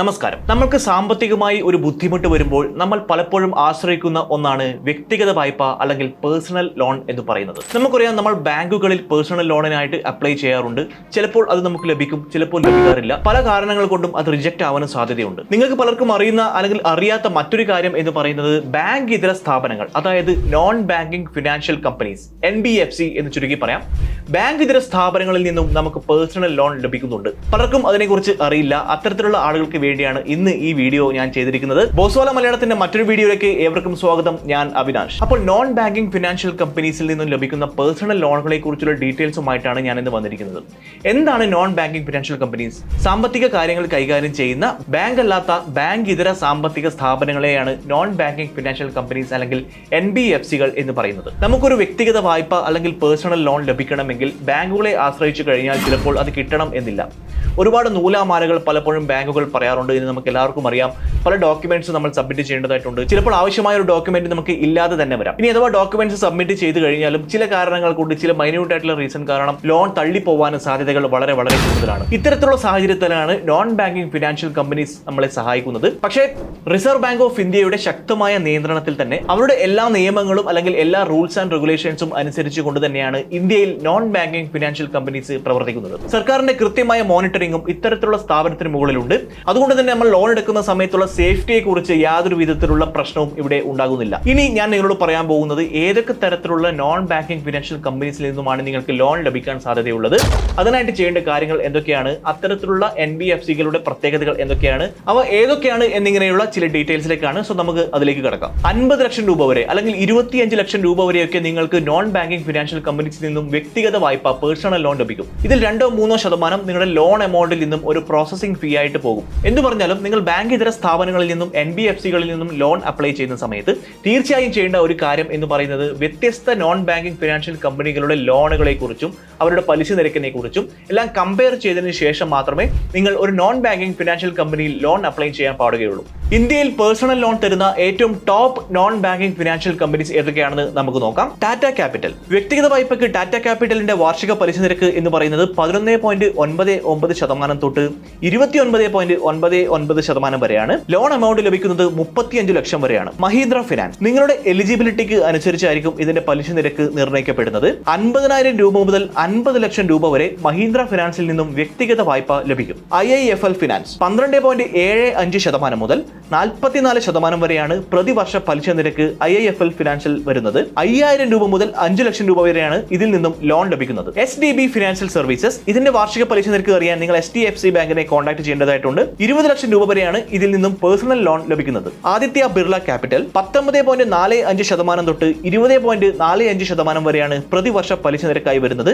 നമസ്കാരം. നമ്മൾക്ക് സാമ്പത്തികമായി ഒരു ബുദ്ധിമുട്ട് വരുമ്പോൾ നമ്മൾ പലപ്പോഴും ആശ്രയിക്കുന്ന ഒന്നാണ് വ്യക്തിഗത വായ്പ അല്ലെങ്കിൽ പേഴ്സണൽ ലോൺ എന്ന് പറയുന്നത്. നമുക്കറിയാം, നമ്മൾ ബാങ്കുകളിൽ പേഴ്സണൽ ലോണിനായിട്ട് അപ്ലൈ ചെയ്യാറുണ്ട്. ചിലപ്പോൾ അത് നമുക്ക് ലഭിക്കും, ചിലപ്പോൾ ലഭിക്കാറില്ല. പല കാരണങ്ങൾ കൊണ്ടും അത് റിജക്റ്റ് ആവാനും സാധ്യതയുണ്ട്. നിങ്ങൾക്ക് പലർക്കും അറിയുന്ന അല്ലെങ്കിൽ അറിയാത്ത മറ്റൊരു കാര്യം എന്ന് പറയുന്നത് ബാങ്ക് ഇതര സ്ഥാപനങ്ങൾ, അതായത് non banking financial companies, NBFC എന്ന് ചുരുക്കി പറയാം. ബാങ്ക് ഇതര സ്ഥാപനങ്ങളിൽ നിന്നും നമുക്ക് പേഴ്സണൽ ലോൺ ലഭിക്കുന്നുണ്ട്. പലർക്കും അതിനെക്കുറിച്ച് അറിയില്ല. അത്തരത്തിലുള്ള ആളുകൾക്ക് വേണ്ടിയാണ് ഇന്ന് ഈ വീഡിയോ ഞാൻ ചെയ്തിരിക്കുന്നത്. ബോസ്വാല മലയാളത്തിന്റെ മറ്റൊരു വീഡിയോയിലേക്ക് ഏവർക്കും സ്വാഗതം. ഞാൻ അവിനാഷ്. അപ്പോൾ നോൺ ബാങ്കിങ് ഫിനാൻഷ്യൽ കമ്പനീസിൽ നിന്നും ലഭിക്കുന്ന പേഴ്സണൽ ലോണുകളെ കുറിച്ചുള്ള ഡീറ്റെയിൽസുമായിട്ടാണ് ഞാൻ ഇന്ന് വന്നിരിക്കുന്നത്. എന്താണ് നോൺ ബാങ്കിങ് ഫിനാൻഷ്യൽ കമ്പനീസ്? സാമ്പത്തിക കാര്യങ്ങൾ കൈകാര്യം ചെയ്യുന്ന ബാങ്ക് അല്ലാത്ത ബാങ്ക് ഇതര സാമ്പത്തിക സ്ഥാപനങ്ങളെയാണ് നോൺ ബാങ്കിങ് ഫിനാൻഷ്യൽ കമ്പനീസ് അല്ലെങ്കിൽ NBFCകൾ എന്ന് പറയുന്നത്. നമുക്കൊരു വ്യക്തിഗത വായ്പ അല്ലെങ്കിൽ പേഴ്സണൽ ലോൺ ലഭിക്കണമെങ്കിൽ ബാങ്കുകളെ ആശ്രയിച്ചു കഴിഞ്ഞാൽ ചിലപ്പോൾ അത് കിട്ടണം എന്നില്ല. ഒരുപാട് നൂലാമാലകൾ പലപ്പോഴും ബാങ്കുകൾ പറയാറുണ്ട് എന്ന് നമുക്ക് എല്ലാവർക്കും അറിയാം. പല ഡോക്യുമെന്റ്സ് നമ്മൾ സബ്മിറ്റ് ചെയ്യേണ്ടതായിട്ടുണ്ട്. ചിലപ്പോൾ ആവശ്യമായ ഒരു ഡോക്യുമെന്റ് നമുക്ക് ഇല്ലാതെ തന്നെ വരാം. ഇനി അഥവാ ഡോക്യുമെന്റ്സ് സബ്മിറ്റ് ചെയ്ത് കഴിഞ്ഞാലും ചില കാരണങ്ങൾ കൊണ്ട്, ചില മൈന്യൂട്ട് ആയിട്ടുള്ള റീസൺ കാരണം ലോൺ തള്ളിപ്പോവാനും സാധ്യതകൾ വളരെ വളരെ കൂടുതലാണ്. ഇത്തരത്തിലുള്ള സാഹചര്യത്തിലാണ് നോൺ ബാങ്കിങ് ഫിനാൻഷ്യൽ കമ്പനീസ് നമ്മളെ സഹായിക്കുന്നത്. പക്ഷേ റിസർവ് ബാങ്ക് ഓഫ് ഇന്ത്യയുടെ ശക്തമായ നിയന്ത്രണത്തിൽ തന്നെ അവരുടെ എല്ലാ നിയമങ്ങളും അല്ലെങ്കിൽ എല്ലാ റൂൾസ് ആൻഡ് റെഗുലേഷൻസും അനുസരിച്ചുകൊണ്ട് തന്നെയാണ് ഇന്ത്യയിൽ നോൺ ബാങ്കിങ് ഫിനാൻഷ്യൽ കമ്പനീസ് പ്രവർത്തിക്കുന്നത്. സർക്കാരിന്റെ കൃത്യമായ മോണിറ്ററിംഗും ഇത്തരത്തിലുള്ള സ്ഥാപനത്തിന് മുകളിലുണ്ട്. അതുകൊണ്ട് തന്നെ നമ്മൾ ലോൺ എടുക്കുന്ന സമയത്തുള്ള സേഫ്റ്റിയെ കുറിച്ച് യാതൊരു വിധത്തിലുള്ള പ്രശ്നവും ഇവിടെ ഉണ്ടാകുന്നില്ല. ഇനി ഞാൻ നിങ്ങളോട് പറയാൻ പോകുന്നത് ഏതൊക്കെ തരത്തിലുള്ള നോൺ ബാങ്കിങ് ഫിനാൻഷ്യൽ കമ്പനീസിൽ നിന്നുമാണ് നിങ്ങൾക്ക് ലോൺ ലഭിക്കാൻ സാധ്യതയുള്ളത്, അതിനായിട്ട് ചെയ്യേണ്ട കാര്യങ്ങൾ എന്തൊക്കെയാണ്, അത്തരത്തിലുള്ള NBFCകളുടെ പ്രത്യേകതകൾ എന്തൊക്കെയാണ്, അവ ഏതൊക്കെയാണ് എന്നിങ്ങനെയുള്ള ചില ഡീറ്റെയിൽസിലേക്കാണ്. സോ നമുക്ക് അതിലേക്ക് കടക്കാം. 50 ലക്ഷം രൂപ വരെ അല്ലെങ്കിൽ 25 ലക്ഷം രൂപ വരെയൊക്കെ നിങ്ങൾക്ക് നോൺ ബാങ്കിങ് ഫിനാൻഷ്യൽ കമ്പനീസിൽ നിന്നും വ്യക്തിഗത വായ്പ പേഴ്സണൽ ലോൺ ലഭിക്കും. ഇതിൽ 2-3% നിങ്ങളുടെ ലോൺ എമൗണ്ടിൽ നിന്നും ഒരു പ്രോസസിംഗ് ഫീ ആയിട്ട് പോകും. എന്ന് പറഞ്ഞാലും നിങ്ങൾ ബാങ്ക് ഇതര സ്ഥാപനങ്ങളിൽ നിന്നും NBFCകളിൽ നിന്നും ലോൺ അപ്ലൈ ചെയ്യുന്ന സമയത്ത് തീർച്ചയായും ചെയ്യേണ്ട ഒരു കാര്യം എന്ന് പറയുന്നത് വ്യത്യസ്ത നോൺ ബാങ്കിങ് ഫിനാൻഷ്യൽ കമ്പനികളുടെ ലോണുകളെ കുറിച്ചും അവരുടെ പലിശ നിരക്കിനെ കുറിച്ചും എല്ലാം കമ്പയർ ചെയ്തതിനു ശേഷം മാത്രമേ നിങ്ങൾ ഒരു നോൺ ബാങ്കിങ് ഫിനാൻഷ്യൽ കമ്പനിയിൽ ലോൺ അപ്ലൈ ചെയ്യാൻ പാടുകയുള്ളൂ. ഇന്ത്യയിൽ പേഴ്സണൽ ലോൺ തരുന്ന ഏറ്റവും top non banking financial companies ഏതൊക്കെയാണെന്ന് നമുക്ക് നോക്കാം. ടാറ്റ ക്യാപിറ്റൽ. വ്യക്തിഗത വായ്പയ്ക്ക് ടാറ്റ ക്യാപിറ്റലിന്റെ വാർഷിക പലിശ നിരക്ക് എന്ന് പറയുന്നത് 11.99% തൊട്ട് 29.99% വരെയാണ്. ലോൺ എമൗണ്ട് ലഭിക്കുന്നത് 35 ലക്ഷം വരെയാണ്. മഹീന്ദ്ര ഫിനാൻസ്. നിങ്ങളുടെ എലിജിബിലിറ്റിക്ക് അനുസരിച്ചായിരിക്കും ഇതിന്റെ പലിശ നിരക്ക് നിർണ്ണയിക്കപ്പെടുന്നത്. 50,000 രൂപ മുതൽ 50 ലക്ഷം രൂപ വരെ മഹീന്ദ്ര ഫിനാൻസിൽ നിന്നും വ്യക്തിഗത വായ്പ ലഭിക്കും. IIFL ഫിനാൻസ് 12.75% മുതൽ 44% വരെയാണ് പ്രതിവർഷ പലിശ നിരക്ക് IIFL ഫിനാൻസിൽ വരുന്നത്. 5,000 രൂപ മുതൽ 5 ലക്ഷം രൂപ വരെയാണ് ഇതിൽ നിന്നും ലോൺ ലഭിക്കുന്നത്. SDB financial services. ഇതിന്റെ വാർഷിക പലിശ നിരക്ക് അറിയാൻ നിങ്ങൾ HDFC ബാങ്കിനെ കോൺടാക്ട് ചെയ്യേണ്ടതായിട്ടുണ്ട്. 20 ലക്ഷം രൂപ വരെയാണ് ഇതിൽ നിന്നും പേഴ്സണൽ ലോൺ ലഭിക്കുന്നത്. ആദിത്യ ബിർള ക്യാപിറ്റൽ 19.45% തൊട്ട് 20.45% വരെയാണ് പ്രതിവർഷ പലിശ നിരക്കായി വരുന്നത്.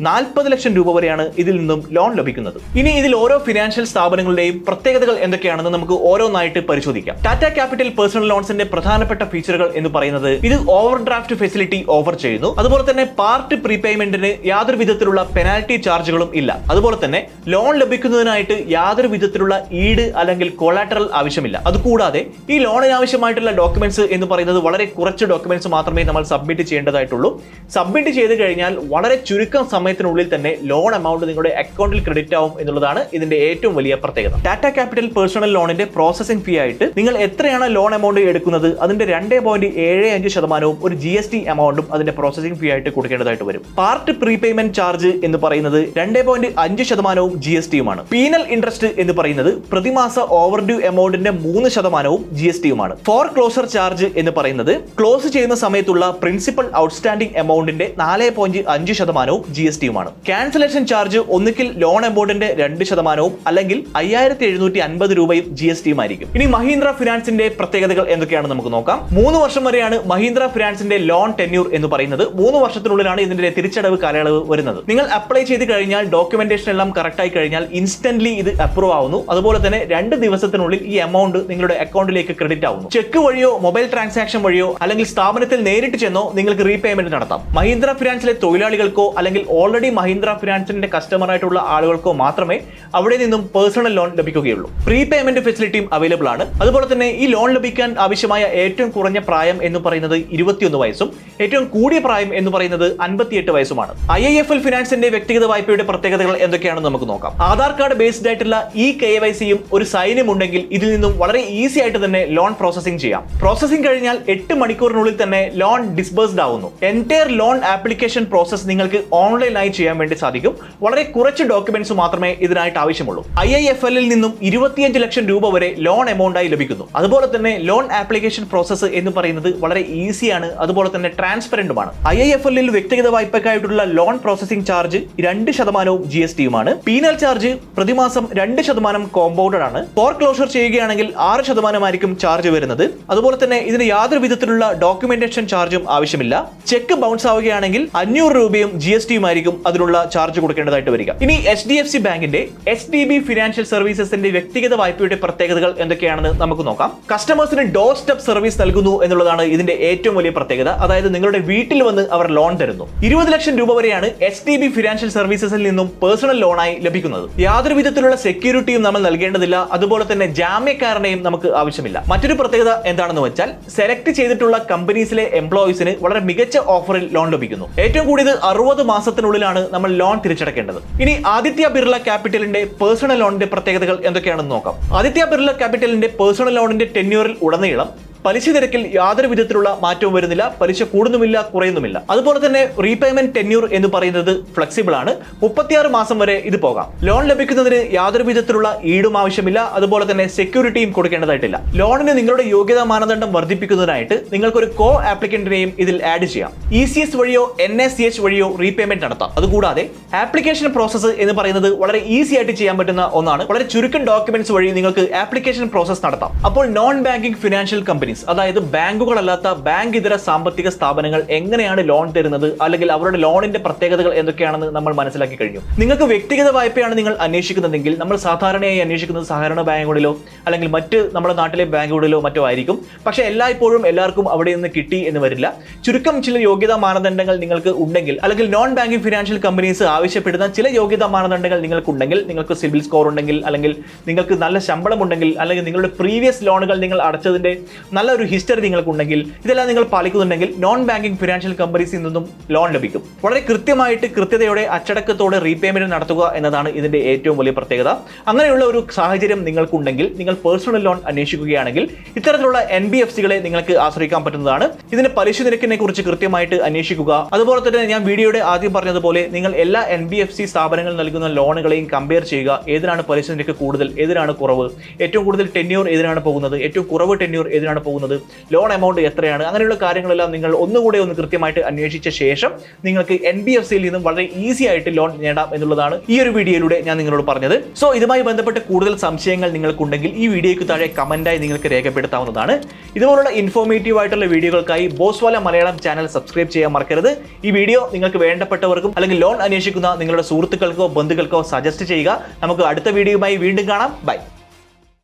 40 ലക്ഷം രൂപ വരെയാണ് ഇതിൽ നിന്നും ലോൺ ലഭിക്കുന്നത്. ഇനി ഇതിൽ ഓരോ ഫിനാൻഷ്യൽ സ്ഥാപനങ്ങളുടെയും പ്രത്യേകതകൾ എന്തൊക്കെയാണെന്ന് നമുക്ക് ഓരോന്നായിട്ട് പരിശോധിക്കാം. ടാറ്റ ക്യാപിറ്റൽ പേഴ്സണൽ ലോൺസിന്റെ പ്രധാനപ്പെട്ട ഫീച്ചറുകൾ എന്ന് പറയുന്നത് ഇത് ഓവർ ഡ്രാഫ്റ്റ് ഫെസിലിറ്റി ഓഫർ ചെയ്യുന്നു. അതുപോലെ തന്നെ പാർട്ട് പ്രീപേയ്മെന്റിന് യാതൊരു വിധത്തിലുള്ള പെനാൽറ്റി ചാർജുകളും ഇല്ല. അതുപോലെ തന്നെ ലോൺ ലഭിക്കുന്നതിനായിട്ട് യാതൊരു വിധത്തിലുള്ള ഈട് അല്ലെങ്കിൽ കൊളാറ്ററൽ ആവശ്യമില്ല. അതുകൂടാതെ ഈ ലോണിന് ആവശ്യമായിട്ടുള്ള ഡോക്യുമെന്റ്സ് എന്ന് പറയുന്നത് വളരെ കുറച്ച് ഡോക്യുമെന്റ്സ് മാത്രമേ നമ്മൾ സബ്മിറ്റ് ചെയ്യേണ്ടതായിട്ടുള്ളൂ. സബ്മിറ്റ് ചെയ്ത് കഴിഞ്ഞാൽ വളരെ ചുരുക്കം സമയത്തിനുള്ളിൽ തന്നെ ലോൺ എമൗണ്ട് നിങ്ങളുടെ അക്കൗണ്ടിൽ ക്രെഡിറ്റ് ആവും എന്നുള്ളതാണ് ഇതിന്റെ ഏറ്റവും വലിയ പ്രത്യേകത. ടാറ്റ ക്യാപിറ്റൽ പേഴ്സണൽ ലോണിന്റെ പ്രോസസിംഗ് ഫീ ആയിട്ട് നിങ്ങൾ എത്രയാണ് ലോൺ എമൗണ്ട് എടുക്കുന്നത് അതിന്റെ 2.75% ഒരു GST എമൗണ്ടും അതിന്റെ പ്രോസസിംഗ് ഫീ ആയിട്ട് കൊടുക്കേണ്ടതായിട്ട് വരും. പാർട്ട് പ്രീപേയ്മെന്റ് ചാർജ് എന്ന് പറയുന്നത് 2.5% GSTയുമാണ്. പീനൽ ഇൻട്രസ്റ്റ് എന്ന് പറയുന്നത് പ്രതിമാസ ഓവർഡ്യൂ എമൗണ്ടിന്റെ 3% GSTയുമാണ്. ഫോർ ക്ലോസർ ചാർജ് എന്ന് പറയുന്നത് ക്ലോസ് ചെയ്യുന്ന സമയത്തുള്ള പ്രിൻസിപ്പൽ ഔട്ട്സ്റ്റാൻഡിംഗ് എമൗണ്ടിന്റെ 4.5% GSTയുമാണ്. ക്യാൻസലേഷൻ ചാർജ് ഒന്നുകിൽ ലോൺ എമൗണ്ടിന്റെ 2% അല്ലെങ്കിൽ 5,750 രൂപയും GSTയുമായിരിക്കും. ഇനി മഹീന്ദ്ര ഫിനാൻസിന്റെ പ്രത്യേകതകൾ എന്തൊക്കെയാണെന്ന് നമുക്ക് നോക്കാം. 3 വർഷം വരെയാണ് മഹീന്ദ്ര ഫിനാൻസിന്റെ ലോൺ ടെന്യൂർ എന്ന് പറയുന്നത്. 3 വർഷത്തിനുള്ളിലാണ് ഇതിന്റെ തിരിച്ചടവ് കാലയളവ് വരുന്നത്. നിങ്ങൾ അപ്ലൈ ചെയ്ത് കഴിഞ്ഞാൽ ഡോക്യുമെന്റേഷൻ എല്ലാം കറക്റ്റ് ആയി കഴിഞ്ഞാൽ ഇൻസ്റ്റന്റ്ലി ഇത് അപ്രൂവ് ആവുന്നു. അതുപോലെ തന്നെ 2 ദിവസത്തിനുള്ളിൽ ഈ എമൗണ്ട് നിങ്ങളുടെ അക്കൗണ്ടിലേക്ക് ക്രെഡിറ്റ് ആവുന്നു. ചെക്ക് വഴിയോ മൊബൈൽ ട്രാൻസാക്ഷൻ വഴിയോ അല്ലെങ്കിൽ സ്ഥാപനത്തിൽ നേരിട്ട് ചെന്നോ നിങ്ങൾക്ക് റീപേയ്മെന്റ് നടത്താം. മഹീന്ദ്ര ഫിനാൻസിലെ തൊഴിലാളികൾക്കോ അല്ലെങ്കിൽ ഓൾറെഡി മഹീന്ദ്ര ഫിനാൻസിന്റെ കസ്റ്റമർ ആയിട്ടുള്ള ആളുകൾക്കോ മാത്രമേ അവിടെ നിന്നും പേഴ്സണൽ ലോൺ ലഭിക്കുകയുള്ളൂ. പ്രീപേയ്മെന്റ് ഫെസിലിറ്റിയും അവൈലബിൾ ആണ്. അതുപോലെ തന്നെ ഈ ലോൺ ലഭിക്കാൻ ആവശ്യമായ ഏറ്റവും കുറഞ്ഞ പ്രായം എന്ന് പറയുന്നത് 21 വയസ്സും ഏറ്റവും കൂടിയ പ്രായം എന്ന് പറയുന്നത് 58 വയസ്സുമാണ്. IIFL ഫിനാൻസിന്റെ വ്യക്തിഗത വായ്പയുടെ പ്രത്യേകതകൾ എന്തൊക്കെയാണെന്ന് നമുക്ക് നോക്കാം. ആധാർ കാർഡ് ബേസ്ഡ് ആയിട്ടുള്ള KYCയും ഒരു സൈനും ഉണ്ടെങ്കിൽ ഇതിൽ നിന്നും വളരെ ഈസി ആയിട്ട് തന്നെ ലോൺ പ്രോസസിംഗ് ചെയ്യാം. പ്രോസസിംഗ് കഴിഞ്ഞാൽ 8 മണിക്കൂറിനുള്ളിൽ തന്നെ ലോൺ ഡിസ്ബേഴ്സ്ഡ് ആവുന്നു. എൻറ്റയർ ലോൺ ആപ്ലിക്കേഷൻ പ്രോസസ് നിങ്ങൾക്ക് ഓൺലൈനായി ചെയ്യാൻ വേണ്ടി സാധിക്കും. വളരെ കുറച്ച് ഡോക്യുമെന്റ്സ് മാത്രമേ ഇതിനായിട്ട് ആവശ്യമുള്ളൂ. IIFL നിന്നും 25 ലക്ഷം രൂപ വരെ ലോൺ എമൗണ്ടായി ലഭിക്കുന്നു. അതുപോലെ തന്നെ ലോൺ ആപ്ലിക്കേഷൻ പ്രോസസ്സ് എന്ന് പറയുന്നത് വളരെ ഈസിയാണ്, അതുപോലെ തന്നെ ട്രാൻസ്പെറന്റുമാണ്. IIFL വ്യക്തിഗത വായ്പക്കായിട്ടുള്ള ലോൺ പ്രോസസിംഗ് ചാർജ് 2% GSTയുമാണ്. പീനൽ ചാർജ് പ്രതിമാസം 2% കോമ്പൗണ്ടഡ് ആണ്. ഫോർക്ലോഷർ ചെയ്യുകയാണെങ്കിൽ 6% ആയിരിക്കും ചാർജ് വരുന്നത്. അതുപോലെ തന്നെ ഇതിന് യാതൊരു വിധത്തിലുള്ള ഡോക്യുമെന്റേഷൻ ചാർജും ആവശ്യമില്ല. ചെക്ക് ബൗൺസ് ആവുകയാണെങ്കിൽ 500 രൂപയും GSTയുമായിരിക്കും അതിനുള്ള ചാർജ് കൊടുക്കേണ്ടതായിട്ട് വരിക. ഇനി HDFC ബാങ്കിന്റെ SDB ഫിനാൻഷ്യൽ സർവീസസിന്റെ വ്യക്തിഗത വായ്പയുടെ പ്രത്യേകതകൾ എന്തൊക്കെയാണെന്ന് നമുക്ക് നോക്കാം. കസ്റ്റമേഴ്സിന് ഡോർ സ്റ്റെപ്പ് സർവീസ് നൽകുന്നു എന്നുള്ളതാണ് ഇതിന്റെ ഏറ്റവും വലിയ പ്രത്യേകത. അതായത് നിങ്ങളുടെ വീട്ടിൽ വന്ന് അവർ ലോൺ തരുന്നു. 20 ലക്ഷം രൂപ വരെയാണ് SDB ഫിനാൻഷ്യൽ സർവീസസിൽ നിന്നും പേഴ്സണൽ ലോണായി ലഭിക്കുന്നത്. യാതൊരു വിധത്തിലുള്ള സെക്യൂരിറ്റിയും നമ്മൾ നൽകേണ്ടതില്ല. അതുപോലെ തന്നെ ജാമ്യക്കാരനെയും നമുക്ക് ആവശ്യമില്ല. മറ്റൊരു പ്രത്യേകത എന്താണെന്ന് വെച്ചാൽ സെലക്ട് ചെയ്തിട്ടുള്ള കമ്പനീസിലെ എംപ്ലോയീസിന് വളരെ മികച്ച ഓഫറിൽ ലോൺ ലഭിക്കുന്നു. ഏറ്റവും കൂടിയത് 60 മാസത്തിനുള്ളിലാണ് നമ്മൾ ലോൺ തിരിച്ചടക്കേണ്ടത്. ഇനി ആദിത്യ ബിർള ക്യാപിറ്റലിന്റെ പേഴ്സണൽ ലോണിന്റെ പ്രത്യേകതകൾ എന്തൊക്കെയാണെന്ന് നോക്കാം. ആദിത്യ ബിർള ക്യാപിറ്റലിന്റെ പേഴ്സണൽ ലോണിന്റെ ടെന്യൂറിൽ ഉടനീളം പലിശ നിരക്കിൽ യാതൊരു വിധത്തിലുള്ള മാറ്റവും വരുന്നില്ല. പലിശ കൂടുന്നുമില്ല, കുറയുന്നുമില്ല. അതുപോലെ തന്നെ റീപേയ്മെന്റ് ടെന്യൂർ എന്ന് പറയുന്നത് ഫ്ലെക്സിബിൾ ആണ്. 36 മാസം വരെ ഇത് പോകാം. ലോൺ ലഭിക്കുന്നതിന് യാതൊരു വിധത്തിലുള്ള ഈടും ആവശ്യമില്ല. അതുപോലെ തന്നെ സെക്യൂരിറ്റിയും കൊടുക്കേണ്ടതായിട്ടില്ല. ലോണിന് നിങ്ങളുടെ യോഗ്യതാ മാനദണ്ഡം വർദ്ധിപ്പിക്കുന്നതിനായിട്ട് നിങ്ങൾക്കൊരു കോ ആപ്ലിക്കന്റിനെയും ഇതിൽ ആഡ് ചെയ്യാം. ECS വഴിയോ NSCH വഴിയോ റീപേയ്മെന്റ് നടത്താം. അതുകൂടാതെ ആപ്ലിക്കേഷൻ പ്രോസസ്സ് എന്ന് പറയുന്നത് വളരെ ഈസി ആയിട്ട് ചെയ്യാൻ പറ്റുന്ന ഒന്നാണ്. വളരെ ചുരുക്കം ഡോക്യുമെന്റ്സ് വഴി നിങ്ങൾക്ക് ആപ്ലിക്കേഷൻ പ്രോസസ് നടത്താം. അപ്പോൾ നോൺ ബാങ്കിംഗ് ഫിനാൻഷ്യൽ കമ്പനീസ്, അതായത് ബാങ്കുകളല്ലാത്ത ബാങ്ക് ഇതര സാമ്പത്തിക സ്ഥാപനങ്ങൾ എങ്ങനെയാണ് ലോൺ തരുന്നത്, അല്ലെങ്കിൽ അവരുടെ ലോണിന്റെ പ്രത്യേകതകൾ എന്തൊക്കെയാണെന്ന് നമ്മൾ മനസ്സിലാക്കി കഴിഞ്ഞു. നിങ്ങൾക്ക് വ്യക്തിഗത വായ്പയാണ് നിങ്ങൾ അന്വേഷിക്കുന്നതെങ്കിൽ നമ്മൾ സാധാരണയായി അന്വേഷിക്കുന്നത് സഹകരണ ബാങ്കുകളിലോ അല്ലെങ്കിൽ മറ്റ് നമ്മുടെ നാട്ടിലെ ബാങ്കുകളിലോ മറ്റോ ആയിരിക്കും. പക്ഷേ എല്ലായ്പ്പോഴും എല്ലാവർക്കും അവിടെ നിന്ന് കിട്ടി എന്ന് വരില്ല. ചുരുക്കം ചില യോഗ്യതാ മാനദണ്ഡങ്ങൾ നിങ്ങൾക്ക് ഉണ്ടെങ്കിൽ, അല്ലെങ്കിൽ നോൺ ബാങ്കിംഗ് ഫിനാൻഷ്യൽ കമ്പനീസ് ആവശ്യപ്പെടുന്ന ചില യോഗ്യതാ മാനദണ്ഡങ്ങൾ നിങ്ങൾക്കുണ്ടെങ്കിൽ, നിങ്ങൾക്ക് സിബിൽ സ്കോർ ഉണ്ടെങ്കിൽ, അല്ലെങ്കിൽ നിങ്ങൾക്ക് നല്ല ശമ്പളം ഉണ്ടെങ്കിൽ, അല്ലെങ്കിൽ നിങ്ങളുടെ പ്രീവിയസ് ലോണുകൾ നിങ്ങൾ അടച്ചതിന്റെ നല്ലൊരു ഹിസ്റ്ററി നിങ്ങൾക്കുണ്ടെങ്കിൽ, ഇതെല്ലാം നിങ്ങൾ പാലിക്കുന്നുണ്ടെങ്കിൽ നോൺ ബാങ്കിംഗ് ഫിനാൻഷ്യൽ കമ്പനീസിൽ നിന്നും ലോൺ ലഭിക്കും. വളരെ കൃത്യമായിട്ട് കൃത്യതയോടെ അച്ചടക്കത്തോടെ റീപേയ്മെന്റ് നടത്തുക എന്നതാണ് ഇതിന്റെ ഏറ്റവും വലിയ പ്രത്യേകത. അങ്ങനെയുള്ള ഒരു സാഹചര്യം നിങ്ങൾക്കുണ്ടെങ്കിൽ നിങ്ങൾ പേഴ്സണൽ ലോൺ അന്വേഷിക്കുകയാണെങ്കിൽ ഇത്തരത്തിലുള്ള NBFCകളെ നിങ്ങൾക്ക് ആശ്രയിക്കാൻ പറ്റുന്നതാണ്. ഇതിന്റെ പലിശ നിരക്കിനെ കുറിച്ച് കൃത്യമായിട്ട് അന്വേഷിക്കുക. അതുപോലെ തന്നെ ഞാൻ വീഡിയോയുടെ ആദ്യം പറഞ്ഞതുപോലെ നിങ്ങൾ എല്ലാ NBFC സ്ഥാപനങ്ങൾ നൽകുന്ന ലോണുകളെയും കമ്പയർ ചെയ്യുക. ഏതിനാണ് പലിശ നിരക്ക് കൂടുതൽ, ഏതിനാണ് കുറവ്, ഏറ്റവും കൂടുതൽ ടെന്യൂർ ഏതിനാണ് പോകുന്നത്, ഏറ്റവും കുറവ് ടെന്യൂർ ഏതിനാണ് പോകുന്നത്, ലോൺ എമൗണ്ട് എത്രയാണ്, അങ്ങനെയുള്ള കാര്യങ്ങളെല്ലാം നിങ്ങൾ ഒന്നുകൂടെ ഒന്ന് കൃത്യമായിട്ട് അന്വേഷിച്ച ശേഷം നിങ്ങൾക്ക് NBFCയിൽ നിന്നും വളരെ ഈസി ആയിട്ട് ലോൺ നേടാം എന്നുള്ളതാണ് ഈ ഒരു വീഡിയോയിലൂടെ ഞാൻ നിങ്ങളോട് പറഞ്ഞത്. സോ ഇതുമായി ബന്ധപ്പെട്ട് കൂടുതൽ സംശയങ്ങൾ നിങ്ങൾക്കുണ്ടെങ്കിൽ ഈ വീഡിയോയ്ക്ക് താഴെ കമന്റായി നിങ്ങൾക്ക് രേഖപ്പെടുത്താവുന്നതാണ്. ഇതുപോലുള്ള ഇൻഫോർമേറ്റീവ് ആയിട്ടുള്ള വീഡിയോകൾക്കായി ബോസ്വാല മലയാളം ചാനൽ സബ്സ്ക്രൈബ് ചെയ്യാൻ മറക്കരുത്. ഈ വീഡിയോ നിങ്ങൾക്ക് വേണ്ടപ്പെട്ടവർക്കും അല്ലെങ്കിൽ ലോൺ അന്വേഷിക്കുന്ന നിങ്ങളുടെ സുഹൃത്തുക്കൾക്കോ ബന്ധുക്കൾക്കോ സജസ്റ്റ് ചെയ്യുക. നമുക്ക് അടുത്ത വീഡിയോയുമായി വീണ്ടും കാണാം. ബൈ.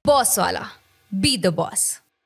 ബോസ്വാല, ബി ദ ബോസ്.